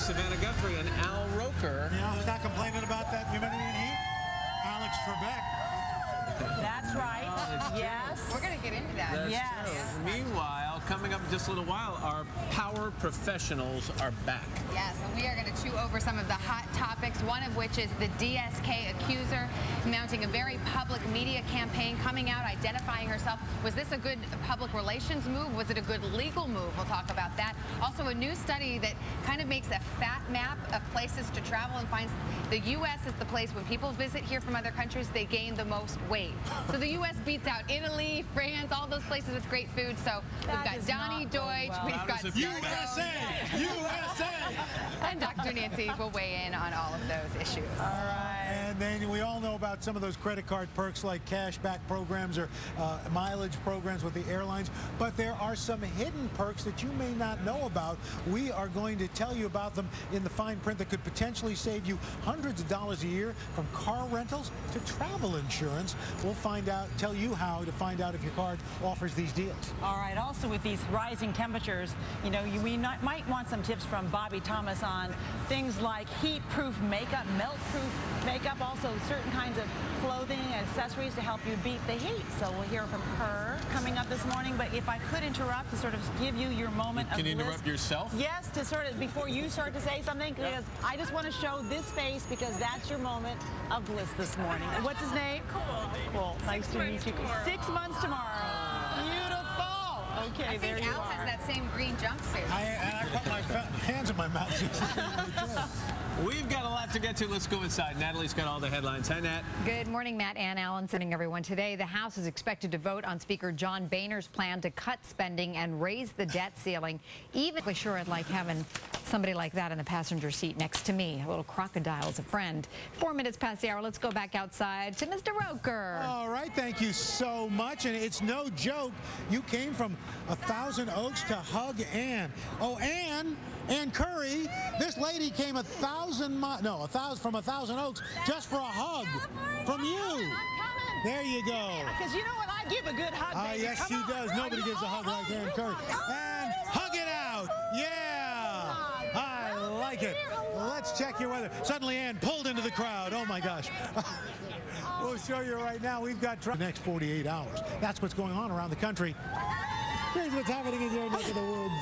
Savannah Guthrie and Al Roker. You know who's not complaining about that humidity and heat? Alex Trebek. That's right. Yes. We're going to get into that. That's Yes. true. Meanwhile, coming up in just a little while, our power professionals are back. Yes, and we are going to chew over some of the hot topics, one of which is the DSK accuser mounting a very public media campaign, coming out, identifying herself. Was this a good public relations move? Was it a good legal move? We'll talk about that. Also, a new study that kind of makes a fat map of places to travel and finds the U.S. is the place when people visit here from other countries, they gain the most weight. So the U.S. beats out Italy, France, all those places with great food. So we've got Donnie Deutsch, we've got USA! USA! And Dr. Nancy will weigh in on all of those issues. All right. And then we all know about some of those credit card perks like cashback programs or mileage programs with the airlines. But there are some hidden perks that you may not know about. We are going to tell you about them in the fine print that could potentially save you hundreds of dollars a year, from car rentals to travel insurance. We'll tell you how to find out if your card offers these deals. All right. Also, with these rising temperatures, you know, we might want some tips from Bobbie Thomas on things like heat-proof makeup, melt-proof makeup, also certain kinds of clothing and accessories to help you beat the heat. So we'll hear from her coming up this morning. But if I could interrupt to sort of give you your moment of bliss. Can you interrupt yourself? Yes, to sort of, before you start to say something, because I just want to show this face because that's your moment of bliss this morning. What's his name? Cool. Nice to meet you. 6 months tomorrow. Beautiful. Okay, there you are. Al has that same green jumpsuit. I put my hands in my mouth. We've got a lot to get to. Let's go inside. Natalie's got all the headlines. Hi, Nat. Good morning, Matt and Alan. Sending everyone today. The House is expected to vote on Speaker John Boehner's plan to cut spending and raise the debt ceiling. Even sure I'd like having somebody like that in the passenger seat next to me. A little crocodile as a friend. 4 minutes past the hour. Let's go back outside to Mr. Roker. All right. Thank you so much. And it's no joke. You came from 1,000 Oaks to hug Ann. Oh, Ann Curry. This lady came from 1,000 Oaks just for a hug from you. There you go. Because you know what? I give a good hug, baby. Yes, she does. Nobody gives a hug like Ann Curry. And hug it out. Yeah. I like it. Let's check your weather. Suddenly, Ann pulled into the crowd. Oh, my gosh. We'll show you right now. We've got the next 48 hours. That's what's going on around the country. Here's what's happening in your neck of the woods.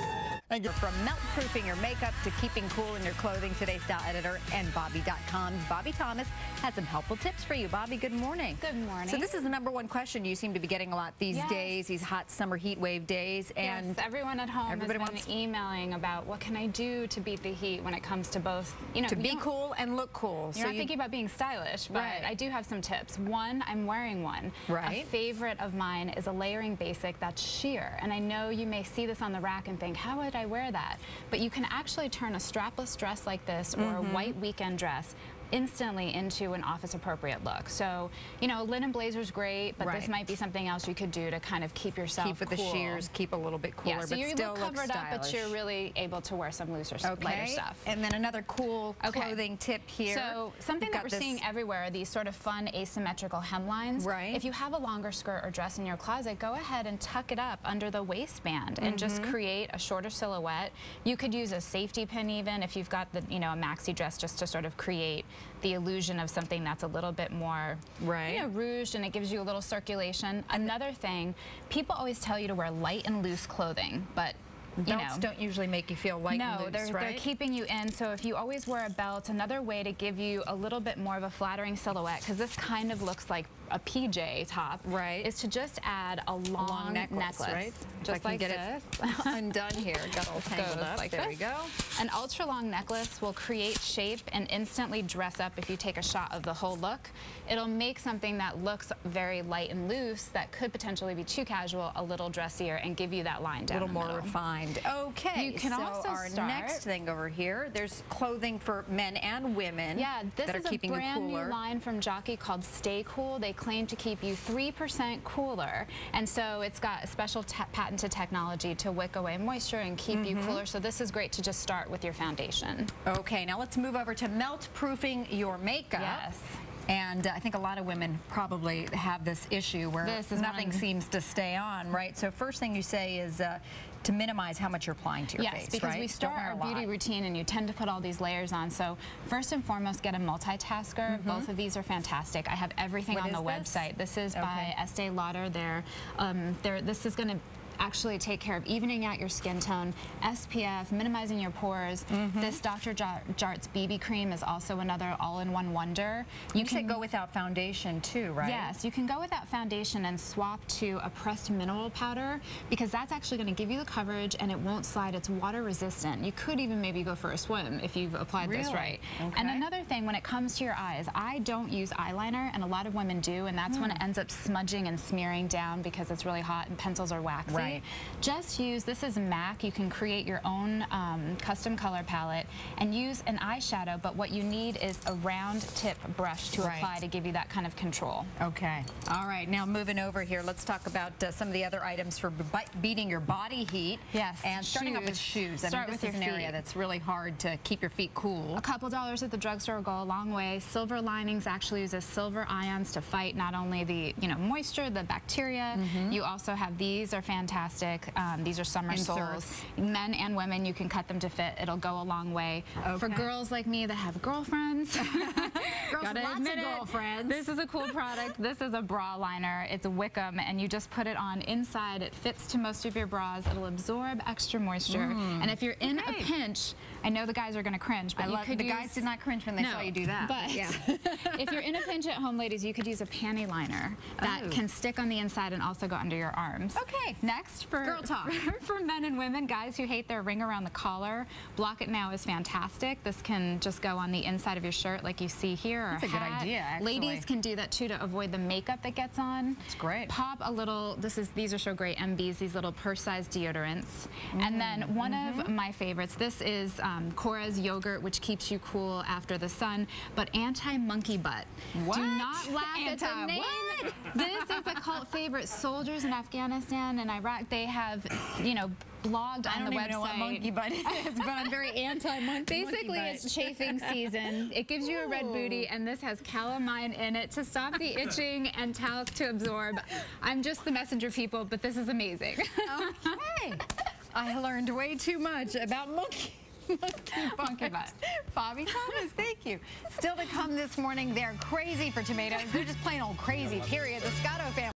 And from melt-proofing your makeup to keeping cool in your clothing, today's style editor and Bobbie.com's Bobbie Thomas has some helpful tips for you. Bobbie, good morning. Good morning. So this is the #1 question you seem to be getting a lot these days, these hot summer heat wave days. And yes, everyone at home has been emailing about what can I do to beat the heat when it comes to both, you know, to be cool and look cool. You're not thinking about being stylish, but I do have some tips. One, I'm wearing one. Right. A favorite of mine is a layering basic that's sheer. And I know you may see this on the rack and think, how would I wear that? But you can actually turn a strapless dress like this or a white weekend dress instantly into an office appropriate look. So, you know, linen blazer's great, but this might be something else you could do to kind of keep yourself cool. Keep with the shears, keep a little bit cooler, so but you still look look covered stylish. up, but you're really able to wear some looser, lighter stuff. And then another cool clothing tip here. So something that we're seeing everywhere are these sort of fun asymmetrical hemlines. Right. If you have a longer skirt or dress in your closet, go ahead and tuck it up under the waistband and just create a shorter silhouette. You could use a safety pin even if you've got the, you know, a maxi dress, just to sort of create the illusion of something that's a little bit more, you know, rouged, and it gives you a little circulation. Another thing, people always tell you to wear light and loose clothing, but belts don't usually make you feel light and loose, they're keeping you in. So if you always wear a belt, another way to give you a little bit more of a flattering silhouette, because this kind of looks like a PJ top, is to just add a long necklace, right? Just like this. Undone here, got all tangled up. Like there we go. An ultra long necklace will create shape and instantly dress up if you take a shot of the whole look. It'll make something that looks very light and loose that could potentially be too casual a little dressier and give you that line down a little more refined. Okay, you can also our next thing over here, there's clothing for men and women. Yeah, this that is are keeping a brand you cooler. new line from Jockey called Stay Cool. They claim to keep you 3% cooler, and so it's got a special patented technology to wick away moisture and keep you cooler. So this is great to just start with your foundation. Okay, now let's move over to melt proofing your makeup. Yes. And I think a lot of women probably have this issue where nothing seems to stay on, right? So first thing you say is to minimize how much you're applying to your face, yes, because right? we start our beauty routine and you tend to put all these layers on. So first and foremost, get a multitasker. Both of these are fantastic. I have everything on the website. This is by Estee Lauder. This is going to actually take care of evening out your skin tone, SPF, minimizing your pores. This Dr. Jart's BB cream is also another all-in-one wonder. You can go without foundation too, right? Yes, you can go without foundation and swap to a pressed mineral powder, because that's actually going to give you the coverage and it won't slide. It's water resistant. You could even maybe go for a swim if you've applied this right. And another thing, when it comes to your eyes, I don't use eyeliner, and a lot of women do, and that's when it ends up smudging and smearing down because it's really hot and pencils are waxy. Just use, this is MAC, you can create your own custom color palette and use an eyeshadow, but what you need is a round tip brush to apply to give you that kind of control. Okay. All right, now moving over here, let's talk about some of the other items for beating your body heat. Yes. And starting off with shoes. Start with your feet. This is an area that's really hard to keep your feet cool. A couple dollars at the drugstore will go a long way. Silver Linings actually uses silver ions to fight not only the moisture, the bacteria. You also have these are fantastic. These are summer soles. Men and women, you can cut them to fit. It'll go a long way. For girls like me that have girlfriends, lots of girlfriends. This is a cool product. This is a bra liner. It's a Wickham, and you just put it on inside. It fits to most of your bras. It'll absorb extra moisture. And if you're in a pinch, I know the guys are going to cringe, but the guys did not cringe when they saw you do that. But if you're in a pinch at home, ladies, you could use a panty liner that can stick on the inside and also go under your arms. Okay. Next, for girl talk. For men and women, guys who hate their ring around the collar, Block It Now is fantastic. This can just go on the inside of your shirt like you see here, or That's a good idea, actually. Ladies can do that too to avoid the makeup that gets on. It's great. Pop a little, these are so great, MBs, these little purse-sized deodorants. And then one of my favorites, this is Cora's yogurt, which keeps you cool after the sun, but anti-monkey butt. What? Do not laugh at the name. This is a cult favorite. Soldiers in Afghanistan and Iraq, they have, blogged on the website. I don't even know what monkey butt is, but I'm very anti-monkey. Basically, it's chafing season. It gives you a red booty, and this has calamine in it to stop the itching and talc to absorb. I'm just the messenger, people, but this is amazing. Okay. I learned way too much about monkey butt. Bobbie Thomas, thank you. Still to come this morning, they're crazy for tomatoes. They're just plain old crazy, period. The Scotto family.